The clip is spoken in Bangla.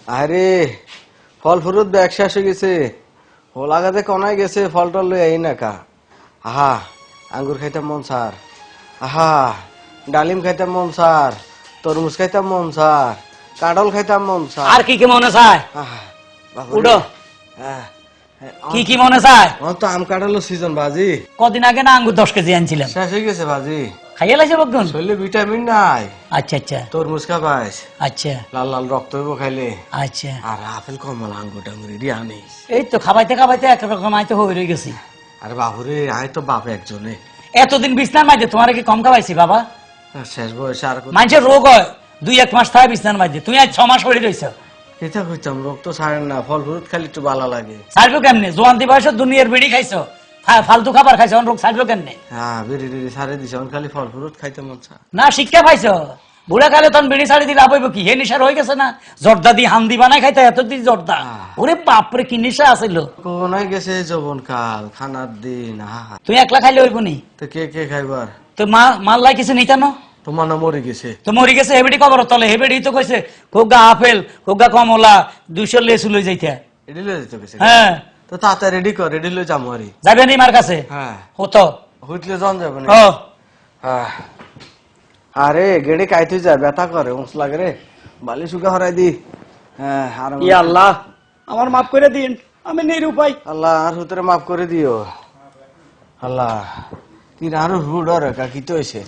আরে ফল ফ্রুট ব্যাগ শেষ হয়ে গেছে, ও লাগাতে কনায় গেছে, ফল টল লই আই না কা। আহা আঙ্গুর খাইতাম মন সার, আহা ডালিম খাইতাম মন সার, তরমুজ খাইতাম মন সার, কাঁঠাল খাইতাম মন সার। আর কি কি মনে চায়? উঠো। কি কি মনে চায়? তো আম কাঁঠালের সিজন বাজি। কদিন আগে না আঙ্গুর 10 কেজি আনছিলাম, শেষ হয়ে গেছে বাজি। খাইয়ে লাইছে বকগুন? শরীরে ভিটামিন নাই। আচ্ছা আচ্ছা তরমুজ খাবাইস, আচ্ছা লাল লাল রক্ত হইব খাইলে। আচ্ছা আর আপেল কমলা আঙ্গুর টাঙ্গুর এডি আনিস। এই তো খাবাইতে খাবাইতে একরকম আইতে হয়ে রয়ে গেছি। আরে বাবুরে আয় তো বাপ একজনে। এতদিন বিছনার মাঝে তোমার কি কম খাবাইছি বাবা? শেষ বয়সে আর মানুষের রোগ হয় 2-1 মাস থাকে বিছনার মাঝে, তুই আজ 6 মাস হয়ে রয়েছ। এটা কইতাম রোগ তো ছাড়েন না, ফল ফ্রুট খালি একটু ভালো লাগে। ছাড়বে কেমনে? জোয়ান্তি বয়সে দুনিয়ার বিড়ি খাইছো, ফালতু খাবার খাইছো, রোগ ছাড়বে কেমনে? হ্যাঁ বিড়ি টিড়ি ছাড়ে দিছে, খালি ফল ফ্রুট খাইতে মন চায়। না শিক্ষা পাইছো, বুড়া কালে তখন বিড়ি ছাড়ি দিলে আপাইব কি? হে নিশার হয়ে গেছে না, জর্দা দিয়ে হান্দি বানাই খাইতে এতদিন জর্দা। ওরে বাপরে কি নিশা আছিল। কোনায় গেছে যৌবন কাল, খানার দিন। আহা তুই একলা খাইলে হইব নি? তো কে কে খাইবার? তো মাল্লাই কিছু নিতানো? তোমার না মরে গেছে? তো মরি গেছে হেবেডি কবর তলে, হেবেডি তো কইছে কোগা আপেল কোগা কমলা 200 লেসু লই যাইতে। রেডি লয়ে যেতে গেছে? হ্যাঁ তো তাতে রেডি কর, রেডি লয়ে যাবো আরি। যাবে নি মার কাছে? হ্যাঁ হতো হইতলে জন যাবে না। ও আরে গেড়ে কাইতে যায়, ব্যথা করে, উঁচ লাগে রে, বালি শুকা হরাই দি। হ্যাঁ আর ই আল্লাহ আমার মাফ করে দিন, আমি নিরুপায়। আল্লাহ আর হুতরে মাফ করে দিও। আল্লাহ তিন আরো হুড আর কি তো হয়েছে।